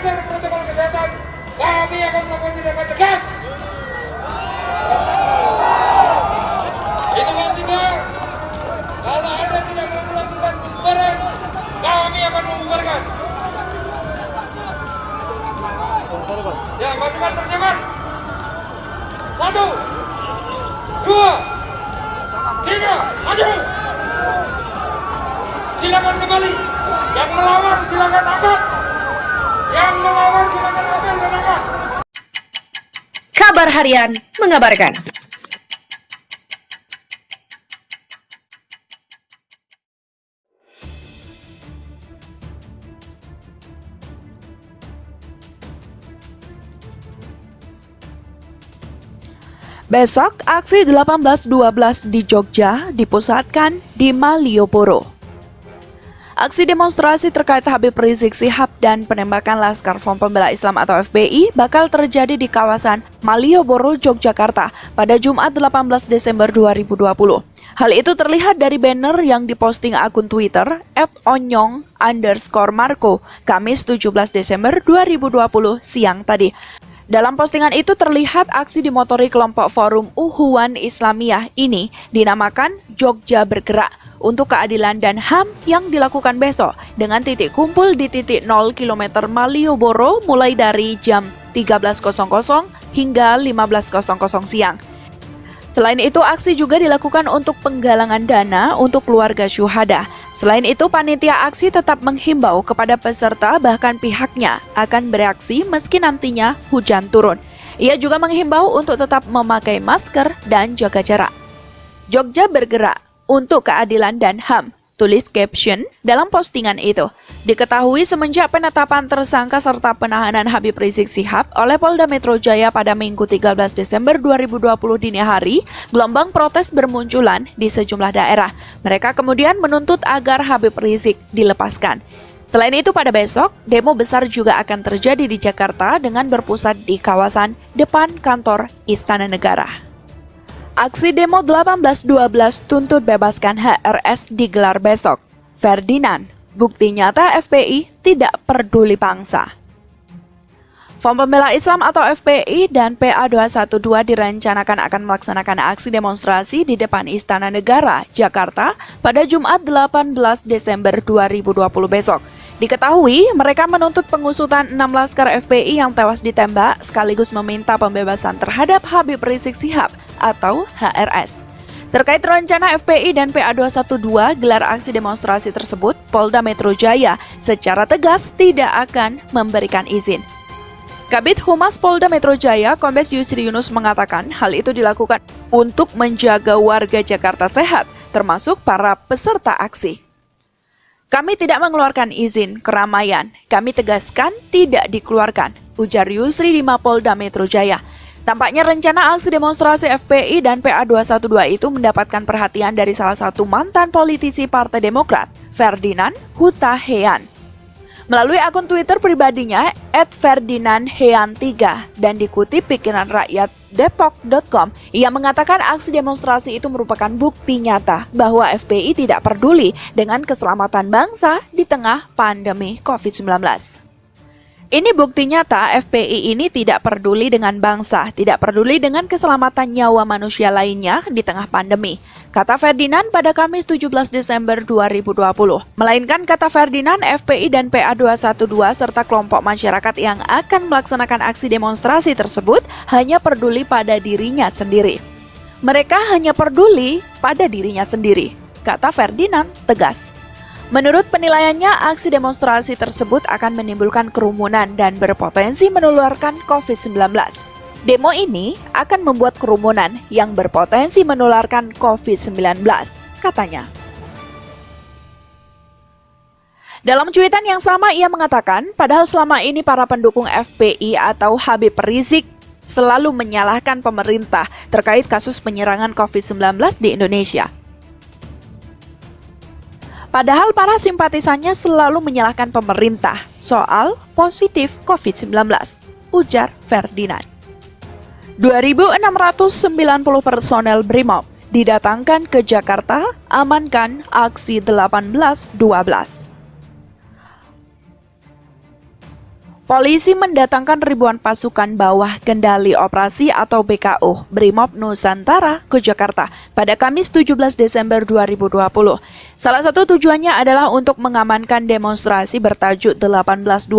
melanggar protokol kesehatan, kami akan melakukan tindakan tegas. Hitungan 3, kalau Anda tidak mau melakukan pembubaran, kami akan membubarkan. Ya, pasukan persiapan. 1, 2, 3, maju. Silakan kembali. Yang melawan silakan angkat. Yang melawan silakan ambil dan angkat. Kabar Harian mengabarkan. Besok, aksi 18.12 di Jogja dipusatkan di Malioboro. Aksi demonstrasi terkait Habib Rizik Syihab dan penembakan Laskar Front Pembela Islam atau FPI bakal terjadi di kawasan Malioboro, Yogyakarta pada Jumat 18 Desember 2020. Hal itu terlihat dari banner yang diposting akun Twitter @onyong_Marco Kamis 17 Desember 2020 siang tadi. Dalam postingan itu terlihat aksi dimotori kelompok Forum Ukhuwah Islamiyah ini dinamakan Jogja Bergerak untuk Keadilan dan HAM yang dilakukan besok dengan titik kumpul di titik 0 km Malioboro mulai dari jam 13.00 hingga 15.00 siang. Selain itu, aksi juga dilakukan untuk penggalangan dana untuk keluarga syuhada. Selain itu, panitia aksi tetap menghimbau kepada peserta bahkan pihaknya akan bereaksi meski nantinya hujan turun. Ia juga menghimbau untuk tetap memakai masker dan jaga jarak. Jogja Bergerak untuk Keadilan dan HAM, tulis caption dalam postingan itu. Diketahui semenjak penetapan tersangka serta penahanan Habib Rizik Syihab oleh Polda Metro Jaya pada Minggu 13 Desember 2020 dini hari, gelombang protes bermunculan di sejumlah daerah. Mereka kemudian menuntut agar Habib Rizik dilepaskan. Selain itu, pada besok, demo besar juga akan terjadi di Jakarta dengan berpusat di kawasan depan kantor Istana Negara. Aksi demo 18.12 tuntut bebaskan HRS digelar besok. Ferdinand, bukti nyata FPI tidak peduli bangsa. Front Pembela Islam atau FPI dan PA212 direncanakan akan melaksanakan aksi demonstrasi di depan Istana Negara, Jakarta pada Jumat 18 Desember 2020 besok. Diketahui, mereka menuntut pengusutan 6 laskar FPI yang tewas ditembak sekaligus meminta pembebasan terhadap Habib Rizik Syihab atau HRS. Terkait rencana FPI dan PA212 gelar aksi demonstrasi tersebut, Polda Metro Jaya secara tegas tidak akan memberikan izin. Kabid Humas Polda Metro Jaya, Kombes Yusri Yunus mengatakan hal itu dilakukan untuk menjaga warga Jakarta sehat, termasuk para peserta aksi. Kami tidak mengeluarkan izin keramaian, kami tegaskan tidak dikeluarkan, ujar Yusri di Mapolda Metro Jaya. Tampaknya rencana aksi demonstrasi FPI dan PA212 itu mendapatkan perhatian dari salah satu mantan politisi Partai Demokrat, Ferdinand Huta Heian. Melalui akun Twitter pribadinya @ferdinandhean3 dan dikutip pikiran rakyat depok.com, ia mengatakan aksi demonstrasi itu merupakan bukti nyata bahwa FPI tidak peduli dengan keselamatan bangsa di tengah pandemi COVID-19. Ini bukti nyata FPI ini tidak peduli dengan bangsa, tidak peduli dengan keselamatan nyawa manusia lainnya di tengah pandemi, kata Ferdinand pada Kamis 17 Desember 2020. Melainkan, kata Ferdinand, FPI dan PA212 serta kelompok masyarakat yang akan melaksanakan aksi demonstrasi tersebut hanya peduli pada dirinya sendiri. Mereka hanya peduli pada dirinya sendiri, kata Ferdinand tegas. Menurut penilaiannya, aksi demonstrasi tersebut akan menimbulkan kerumunan dan berpotensi menularkan COVID-19. Demo ini akan membuat kerumunan yang berpotensi menularkan COVID-19, katanya. Dalam cuitan yang sama, ia mengatakan, padahal selama ini para pendukung FPI atau Habib Rizik selalu menyalahkan pemerintah terkait kasus penyerangan COVID-19 di Indonesia. Padahal para simpatisannya selalu menyalahkan pemerintah soal positif COVID-19, ujar Ferdinand. 2.690 personel BRIMOB didatangkan ke Jakarta amankan aksi 18.12. Polisi mendatangkan ribuan pasukan bawah kendali operasi atau BKO Brimob Nusantara ke Jakarta pada Kamis 17 Desember 2020. Salah satu tujuannya adalah untuk mengamankan demonstrasi bertajuk 1812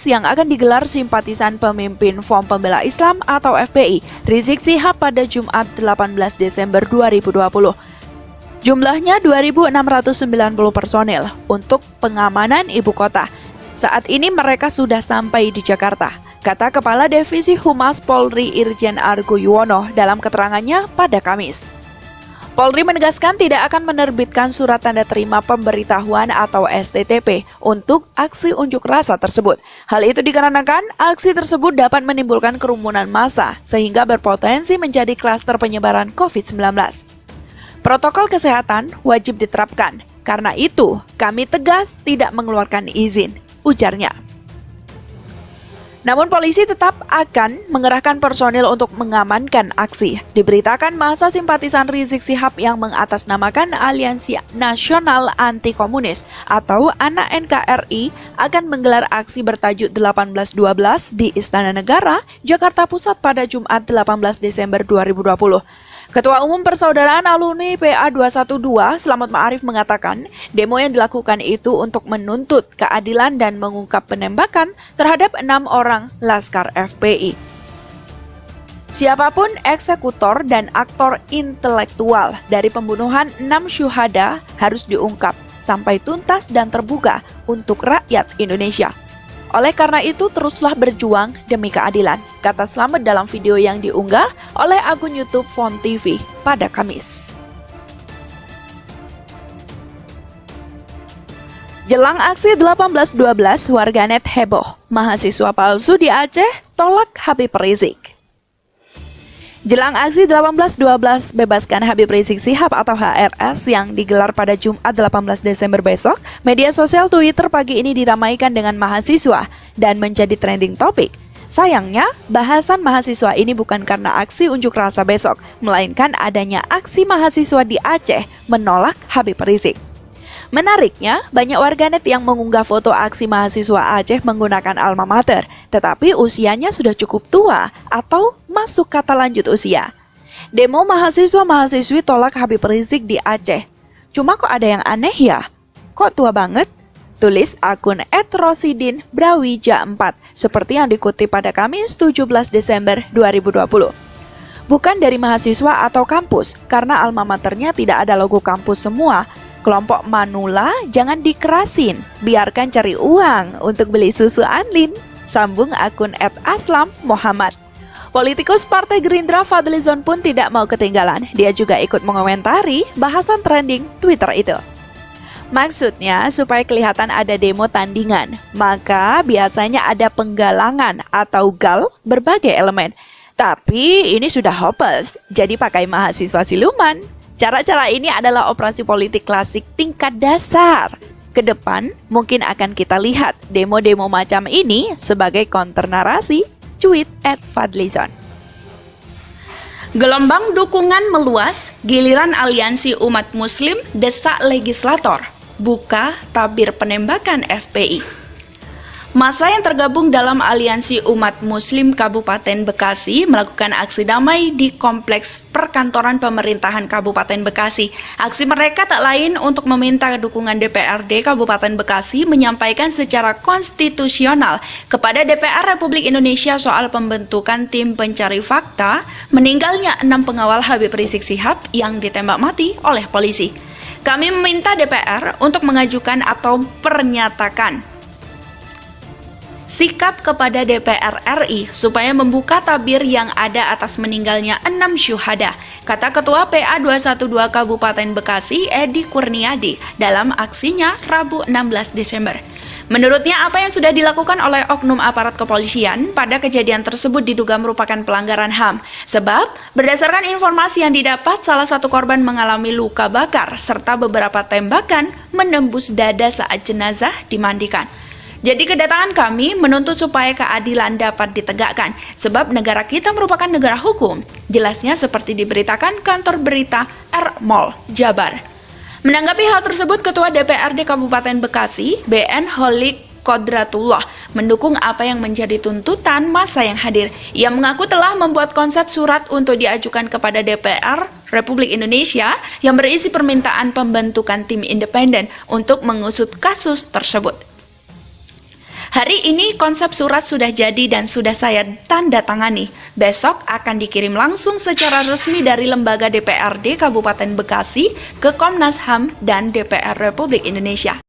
yang akan digelar simpatisan pemimpin Front Pembela Islam atau FPI Rizik Syihab pada Jumat 18 Desember 2020. Jumlahnya 2.690 personil untuk pengamanan ibu kota. Saat ini mereka sudah sampai di Jakarta, kata Kepala Divisi Humas Polri Irjen Argo Yuwono dalam keterangannya pada Kamis. Polri menegaskan tidak akan menerbitkan surat tanda terima pemberitahuan atau STTP untuk aksi unjuk rasa tersebut. Hal itu dikarenakan aksi tersebut dapat menimbulkan kerumunan massa sehingga berpotensi menjadi klaster penyebaran COVID-19. Protokol kesehatan wajib diterapkan, karena itu kami tegas tidak mengeluarkan izin, ujarnya. Namun polisi tetap akan mengerahkan personil untuk mengamankan aksi. Diberitakan massa simpatisan Rizik Syihab yang mengatasnamakan Aliansi Nasional Anti Komunis atau ANA NKRI akan menggelar aksi bertajuk 1812 di Istana Negara, Jakarta Pusat pada Jumat 18 Desember 2020. Ketua Umum Persaudaraan Alumni PA 212, Slamet Ma'arif mengatakan, demo yang dilakukan itu untuk menuntut keadilan dan mengungkap penembakan terhadap 6 orang Laskar FPI. Siapapun eksekutor dan aktor intelektual dari pembunuhan 6 syuhada harus diungkap sampai tuntas dan terbuka untuk rakyat Indonesia. Oleh karena itu, teruslah berjuang demi keadilan, kata Slamet dalam video yang diunggah oleh akun YouTube Font TV pada Kamis. Jelang aksi 1812, warganet heboh. Mahasiswa palsu di Aceh tolak Habib Rizik. Jelang aksi 1812 bebaskan Habib Rizik Syihab atau HRS yang digelar pada Jumat 18 Desember besok, media sosial Twitter pagi ini diramaikan dengan mahasiswa dan menjadi trending topik. Sayangnya, bahasan mahasiswa ini bukan karena aksi unjuk rasa besok, melainkan adanya aksi mahasiswa di Aceh menolak Habib Rizik. Menariknya, banyak warganet yang mengunggah foto aksi mahasiswa Aceh menggunakan alma mater, tetapi usianya sudah cukup tua atau masuk kata lanjut usia. Demo mahasiswa-mahasiswi tolak Habib Rizik di Aceh. Cuma kok ada yang aneh ya? Kok tua banget? Tulis akun @rosidin Brawija 4, seperti yang dikutip pada Kamis 17 Desember 2020. Bukan dari mahasiswa atau kampus, karena alma maternya tidak ada logo kampus semua. Kelompok Manula jangan dikerasin, biarkan cari uang untuk beli susu Anlin, sambung akun @aslam Muhammad. Politikus Partai Gerindra Fadlizon pun tidak mau ketinggalan, dia juga ikut mengomentari bahasan trending Twitter itu. Maksudnya supaya kelihatan ada demo tandingan, maka biasanya ada penggalangan atau gal berbagai elemen. Tapi ini sudah hopeless, jadi pakai mahasiswa siluman. Cara-cara ini adalah operasi politik klasik tingkat dasar. Kedepan mungkin akan kita lihat demo-demo macam ini sebagai counter narasi, tweet @Fadlizon. Gelombang dukungan meluas, giliran aliansi umat muslim desak legislator, buka tabir penembakan FPI. Massa yang tergabung dalam Aliansi Umat Muslim Kabupaten Bekasi melakukan aksi damai di Kompleks Perkantoran Pemerintahan Kabupaten Bekasi. Aksi mereka tak lain untuk meminta dukungan DPRD Kabupaten Bekasi menyampaikan secara konstitusional kepada DPR Republik Indonesia soal pembentukan tim pencari fakta meninggalnya 6 pengawal Habib Rizik Syihab yang ditembak mati oleh polisi. Kami meminta DPR untuk mengajukan atau pernyatakan sikap kepada DPR RI supaya membuka tabir yang ada atas meninggalnya 6 syuhada, kata Ketua PA 212 Kabupaten Bekasi Edi Kurniadi dalam aksinya Rabu 16 Desember. Menurutnya apa yang sudah dilakukan oleh oknum aparat kepolisian pada kejadian tersebut diduga merupakan pelanggaran HAM. Sebab berdasarkan informasi yang didapat, salah satu korban mengalami luka bakar serta beberapa tembakan menembus dada saat jenazah dimandikan. Jadi kedatangan kami menuntut supaya keadilan dapat ditegakkan, sebab negara kita merupakan negara hukum. Jelasnya seperti diberitakan kantor berita R-Mall, Jabar. Menanggapi hal tersebut, Ketua DPRD Kabupaten Bekasi, BN Holik Kodratullah mendukung apa yang menjadi tuntutan masa yang hadir. Ia mengaku telah membuat konsep surat untuk diajukan kepada DPR Republik Indonesia yang berisi permintaan pembentukan tim independen untuk mengusut kasus tersebut. Hari ini konsep surat sudah jadi dan sudah saya tanda tangani. Besok akan dikirim langsung secara resmi dari lembaga DPRD Kabupaten Bekasi ke Komnas HAM dan DPR Republik Indonesia.